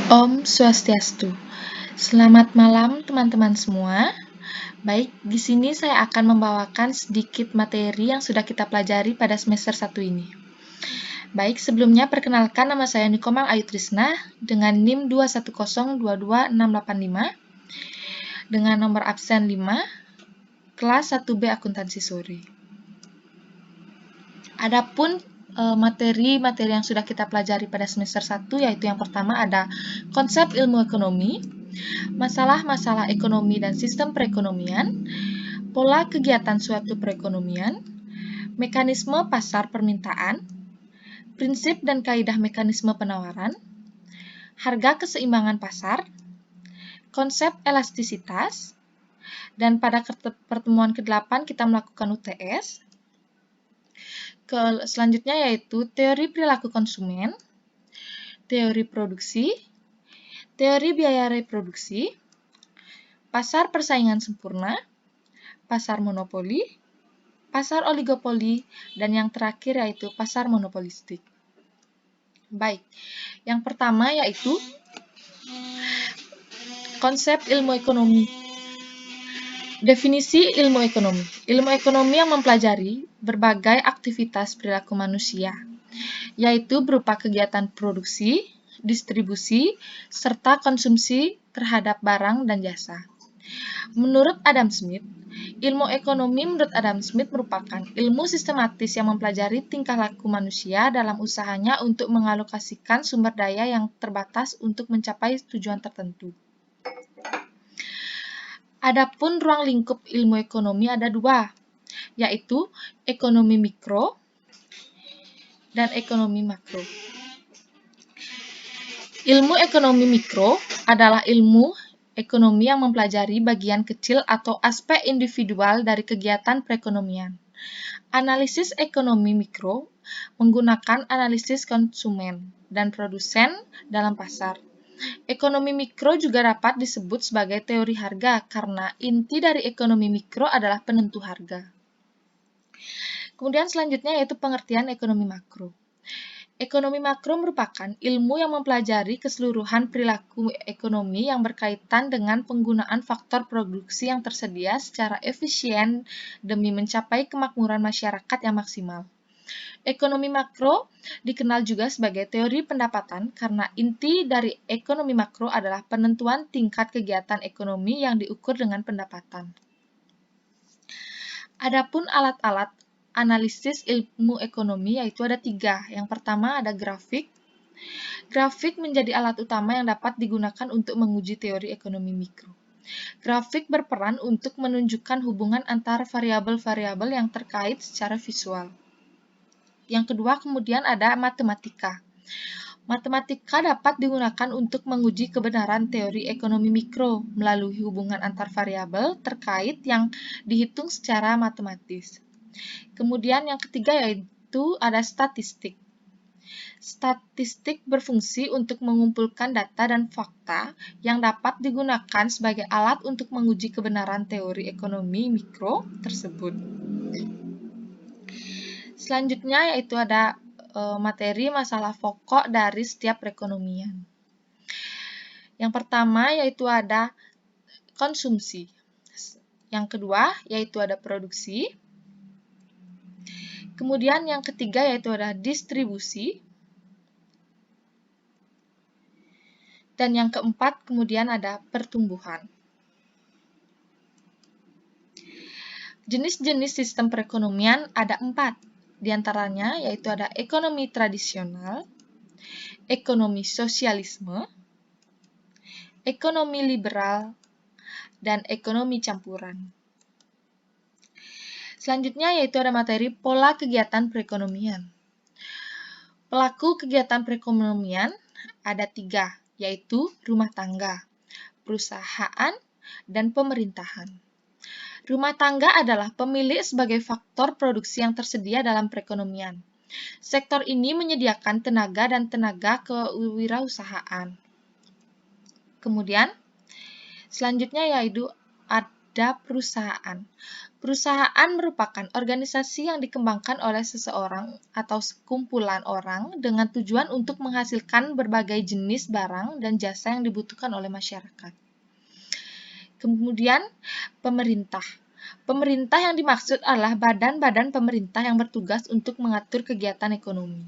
Om Swastiastu. Selamat malam teman-teman semua. Baik, di sini saya akan membawakan sedikit materi yang sudah kita pelajari pada semester 1 ini. Baik, sebelumnya perkenalkan nama saya Nikomang Ayu Trisna dengan NIM 210222685 dengan nomor absen 5, kelas 1B Akuntansi Sore. Adapun materi-materi yang sudah kita pelajari pada semester 1 yaitu yang pertama ada konsep ilmu ekonomi, masalah-masalah ekonomi dan sistem perekonomian, pola kegiatan suatu perekonomian, mekanisme pasar permintaan, prinsip dan kaidah mekanisme penawaran, harga keseimbangan pasar, konsep elastisitas, dan pada pertemuan ke-8 kita melakukan UTS. Selanjutnya yaitu teori perilaku konsumen, teori produksi, teori biaya reproduksi, pasar persaingan sempurna, pasar monopoli, pasar oligopoli, dan yang terakhir yaitu pasar monopolistik. Baik, yang pertama yaitu konsep ilmu ekonomi. Definisi ilmu ekonomi. Ilmu ekonomi yang mempelajari berbagai aktivitas perilaku manusia, yaitu berupa kegiatan produksi, distribusi, serta konsumsi terhadap barang dan jasa. Menurut Adam Smith, ilmu ekonomi menurut Adam Smith merupakan ilmu sistematis yang mempelajari tingkah laku manusia dalam usahanya untuk mengalokasikan sumber daya yang terbatas untuk mencapai tujuan tertentu. Adapun ruang lingkup ilmu ekonomi ada dua, yaitu ekonomi mikro dan ekonomi makro. Ilmu ekonomi mikro adalah ilmu ekonomi yang mempelajari bagian kecil atau aspek individual dari kegiatan perekonomian. Analisis ekonomi mikro menggunakan analisis konsumen dan produsen dalam pasar. Ekonomi mikro juga dapat disebut sebagai teori harga karena inti dari ekonomi mikro adalah penentu harga. Kemudian selanjutnya yaitu pengertian ekonomi makro. Ekonomi makro merupakan ilmu yang mempelajari keseluruhan perilaku ekonomi yang berkaitan dengan penggunaan faktor produksi yang tersedia secara efisien demi mencapai kemakmuran masyarakat yang maksimal. Ekonomi makro dikenal juga sebagai teori pendapatan karena inti dari ekonomi makro adalah penentuan tingkat kegiatan ekonomi yang diukur dengan pendapatan. Adapun alat-alat analisis ilmu ekonomi yaitu ada 3. Yang pertama ada grafik. Grafik menjadi alat utama yang dapat digunakan untuk menguji teori ekonomi mikro. Grafik berperan untuk menunjukkan hubungan antara variabel-variabel yang terkait secara visual. Yang kedua kemudian ada matematika. Matematika dapat digunakan untuk menguji kebenaran teori ekonomi mikro melalui hubungan antar variabel terkait yang dihitung secara matematis. Kemudian yang ketiga yaitu ada statistik. Statistik berfungsi untuk mengumpulkan data dan fakta yang dapat digunakan sebagai alat untuk menguji kebenaran teori ekonomi mikro tersebut. Selanjutnya yaitu ada materi masalah pokok dari setiap perekonomian. Yang pertama yaitu ada konsumsi. Yang kedua yaitu ada produksi. Kemudian yang ketiga yaitu ada distribusi. Dan yang keempat kemudian ada pertumbuhan. Jenis-jenis sistem perekonomian ada 4. Di antaranya yaitu ada ekonomi tradisional, ekonomi sosialisme, ekonomi liberal, dan ekonomi campuran. Selanjutnya yaitu ada materi pola kegiatan perekonomian. Pelaku kegiatan perekonomian ada 3, yaitu rumah tangga, perusahaan, dan pemerintahan. Rumah tangga adalah pemilik sebagai faktor produksi yang tersedia dalam perekonomian. Sektor ini menyediakan tenaga dan tenaga kewirausahaan. Kemudian, selanjutnya yaitu ada perusahaan. Perusahaan merupakan organisasi yang dikembangkan oleh seseorang atau sekumpulan orang dengan tujuan untuk menghasilkan berbagai jenis barang dan jasa yang dibutuhkan oleh masyarakat. Kemudian, pemerintah. Pemerintah yang dimaksud adalah badan-badan pemerintah yang bertugas untuk mengatur kegiatan ekonomi.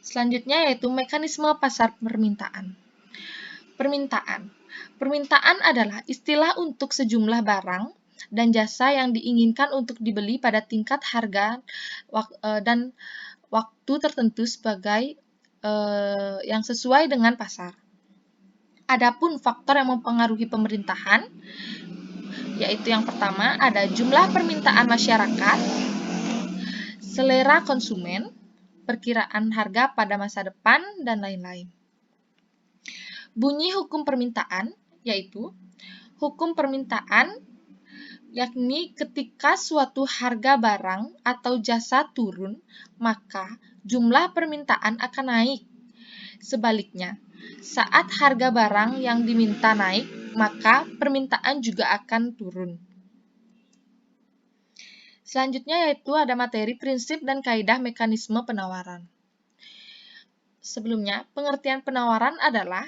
Selanjutnya yaitu mekanisme pasar permintaan. Permintaan. Permintaan adalah istilah untuk sejumlah barang dan jasa yang diinginkan untuk dibeli pada tingkat harga dan waktu tertentu sebagai yang sesuai dengan pasar. Adapun faktor yang mempengaruhi pemerintahan, yaitu yang pertama ada jumlah permintaan masyarakat, selera konsumen, perkiraan harga pada masa depan, dan lain-lain. Bunyi hukum permintaan, yaitu hukum permintaan yakni ketika suatu harga barang atau jasa turun, maka jumlah permintaan akan naik. Sebaliknya, saat harga barang yang diminta naik, maka permintaan juga akan turun. Selanjutnya yaitu ada materi, prinsip, dan kaidah mekanisme penawaran. Sebelumnya, pengertian penawaran adalah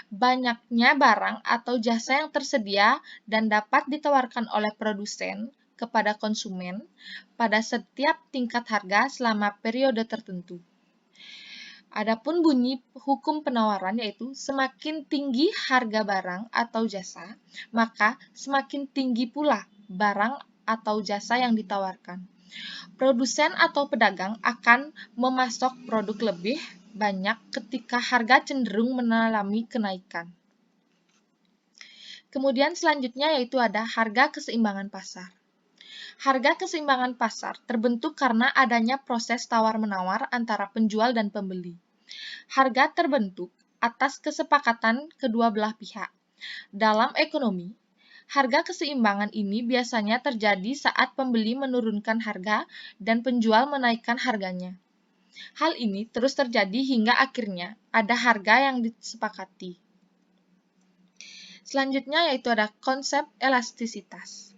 banyaknya barang atau jasa yang tersedia dan dapat ditawarkan oleh produsen kepada konsumen pada setiap tingkat harga selama periode tertentu. Adapun bunyi hukum penawaran yaitu semakin tinggi harga barang atau jasa, maka semakin tinggi pula barang atau jasa yang ditawarkan. Produsen atau pedagang akan memasok produk lebih banyak ketika harga cenderung mengalami kenaikan. Kemudian selanjutnya yaitu ada harga keseimbangan pasar. Harga keseimbangan pasar terbentuk karena adanya proses tawar-menawar antara penjual dan pembeli. Harga terbentuk atas kesepakatan kedua belah pihak. Dalam ekonomi, harga keseimbangan ini biasanya terjadi saat pembeli menurunkan harga dan penjual menaikkan harganya. Hal ini terus terjadi hingga akhirnya ada harga yang disepakati. Selanjutnya yaitu ada konsep elastisitas.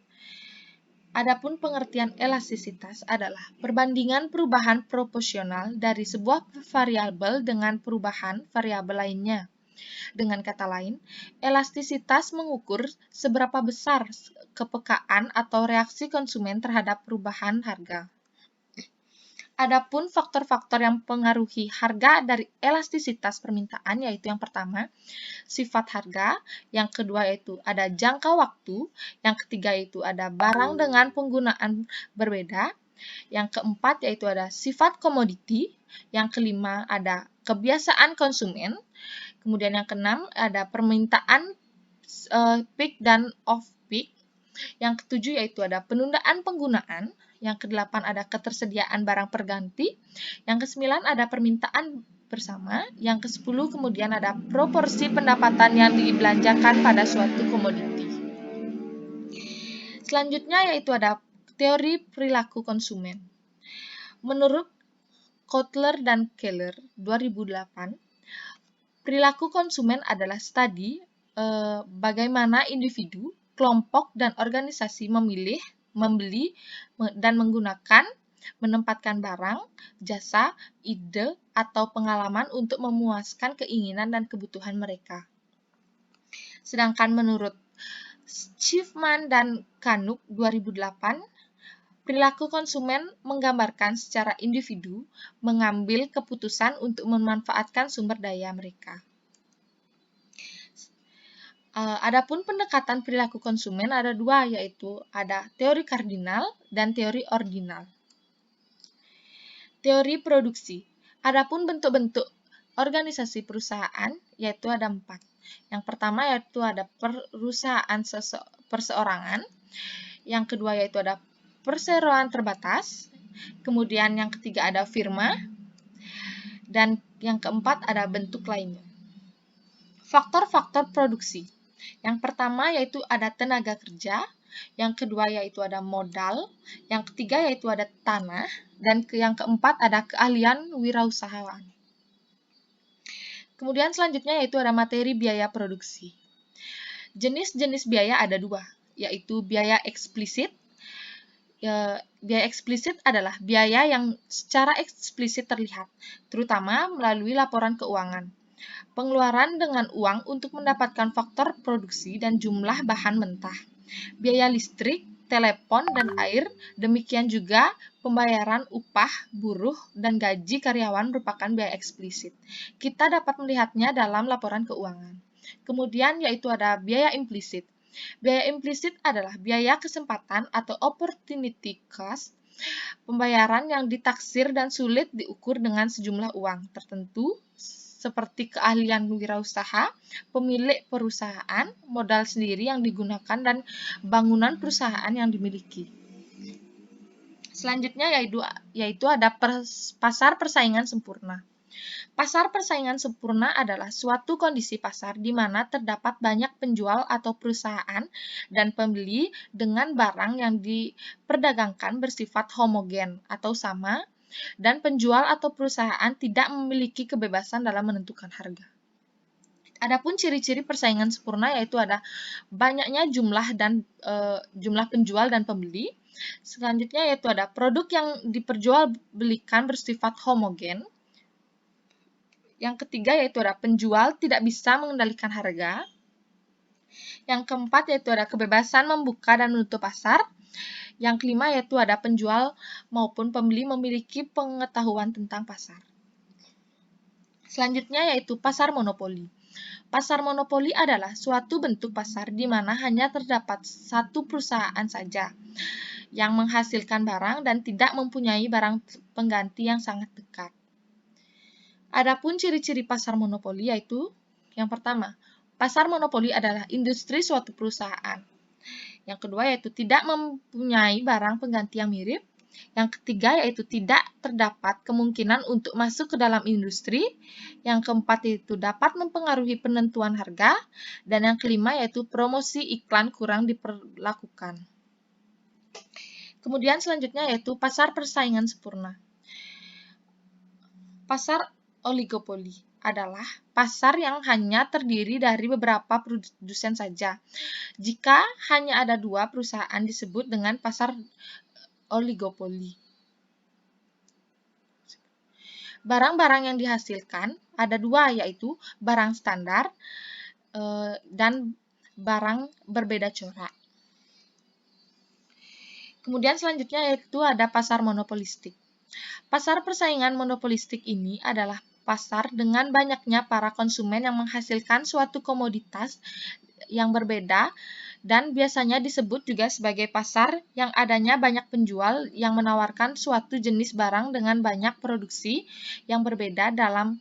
Adapun pengertian elastisitas adalah perbandingan perubahan proporsional dari sebuah variabel dengan perubahan variabel lainnya. Dengan kata lain, elastisitas mengukur seberapa besar kepekaan atau reaksi konsumen terhadap perubahan harga. Adapun faktor-faktor yang mempengaruhi harga dari elastisitas permintaan yaitu yang pertama, sifat harga, yang kedua yaitu ada jangka waktu, yang ketiga yaitu ada barang dengan penggunaan berbeda, yang keempat yaitu ada sifat komoditi, yang kelima ada kebiasaan konsumen, kemudian yang keenam ada permintaan peak dan off peak, yang ketujuh yaitu ada penundaan penggunaan, yang kedelapan ada ketersediaan barang perganti, yang kesembilan ada permintaan bersama, yang kesepuluh kemudian ada proporsi pendapatan yang dibelanjakan pada suatu komoditi. Selanjutnya yaitu ada teori perilaku konsumen. Menurut Kotler dan Keller 2008, perilaku konsumen adalah studi bagaimana individu, kelompok, dan organisasi memilih, membeli, dan menggunakan, menempatkan barang, jasa, ide, atau pengalaman untuk memuaskan keinginan dan kebutuhan mereka. Sedangkan menurut Schiffman dan Canuck 2008, perilaku konsumen menggambarkan secara individu mengambil keputusan untuk memanfaatkan sumber daya mereka. Adapun pendekatan perilaku konsumen ada dua, yaitu ada teori kardinal dan teori ordinal. Teori produksi. Adapun bentuk-bentuk organisasi perusahaan yaitu ada 4. Yang pertama yaitu ada perusahaan perseorangan, yang kedua yaitu ada perseroan terbatas, kemudian yang ketiga ada firma, dan yang keempat ada bentuk lainnya. Faktor-faktor produksi. Yang pertama yaitu ada tenaga kerja, yang kedua yaitu ada modal, yang ketiga yaitu ada tanah, dan yang keempat ada keahlian wirausahawan. Kemudian selanjutnya yaitu ada materi biaya produksi. Jenis-jenis biaya ada 2, yaitu biaya eksplisit. Biaya eksplisit adalah biaya yang secara eksplisit terlihat, terutama melalui laporan keuangan. Pengeluaran dengan uang untuk mendapatkan faktor produksi dan jumlah bahan mentah. Biaya listrik, telepon, dan air, demikian juga pembayaran upah, buruh, dan gaji karyawan merupakan biaya eksplisit. Kita dapat melihatnya dalam laporan keuangan. Kemudian yaitu ada biaya implisit. Biaya implisit adalah biaya kesempatan atau opportunity cost, pembayaran yang ditaksir dan sulit diukur dengan sejumlah uang tertentu, seperti keahlian wirausaha, pemilik perusahaan, modal sendiri yang digunakan, dan bangunan perusahaan yang dimiliki. Selanjutnya yaitu ada pasar persaingan sempurna. Pasar persaingan sempurna adalah suatu kondisi pasar di mana terdapat banyak penjual atau perusahaan dan pembeli dengan barang yang diperdagangkan bersifat homogen atau sama, dan penjual atau perusahaan tidak memiliki kebebasan dalam menentukan harga. Adapun ciri-ciri persaingan sempurna yaitu ada banyaknya jumlah penjual dan pembeli. Selanjutnya yaitu ada produk yang diperjualbelikan bersifat homogen. Yang ketiga yaitu ada penjual tidak bisa mengendalikan harga. Yang keempat yaitu ada kebebasan membuka dan menutup pasar. Yang kelima yaitu ada penjual maupun pembeli memiliki pengetahuan tentang pasar. Selanjutnya yaitu pasar monopoli. Pasar monopoli adalah suatu bentuk pasar di mana hanya terdapat satu perusahaan saja yang menghasilkan barang dan tidak mempunyai barang pengganti yang sangat dekat. Adapun ciri-ciri pasar monopoli yaitu yang pertama, pasar monopoli adalah industri suatu perusahaan. Yang kedua yaitu tidak mempunyai barang pengganti yang mirip. Yang ketiga yaitu tidak terdapat kemungkinan untuk masuk ke dalam industri. Yang keempat yaitu dapat mempengaruhi penentuan harga. Dan yang kelima yaitu promosi iklan kurang diperlakukan. Kemudian selanjutnya yaitu pasar persaingan sempurna. Pasar oligopoli adalah pasar yang hanya terdiri dari beberapa produsen saja. Jika hanya ada dua perusahaan disebut dengan pasar oligopoli. Barang-barang yang dihasilkan ada dua, yaitu barang standar dan barang berbeda corak. Kemudian selanjutnya yaitu ada pasar monopolistik. Pasar persaingan monopolistik ini adalah pasar dengan banyaknya para konsumen yang menghasilkan suatu komoditas yang berbeda dan biasanya disebut juga sebagai pasar yang adanya banyak penjual yang menawarkan suatu jenis barang dengan banyak produksi yang berbeda dalam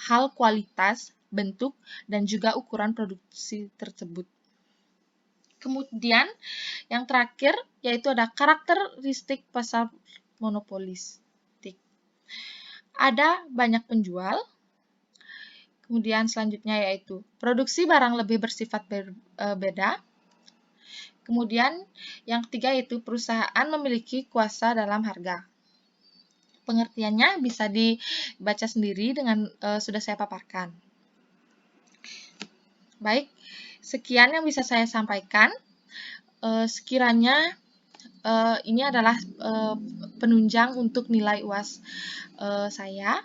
hal kualitas, bentuk, dan juga ukuran produksi tersebut. Kemudian yang terakhir yaitu ada karakteristik pasar monopolistik. Ada banyak penjual. Kemudian selanjutnya yaitu produksi barang lebih bersifat berbeda. Kemudian yang ketiga yaitu perusahaan memiliki kuasa dalam harga. Pengertiannya bisa dibaca sendiri dengan sudah saya paparkan. Baik, sekian yang bisa saya sampaikan. Sekiranya ini adalah penunjang untuk nilai UAS saya.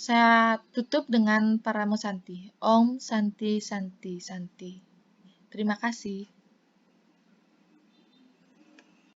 Saya tutup dengan Paramo Santi. Om Santi Santi Santi. Terima kasih.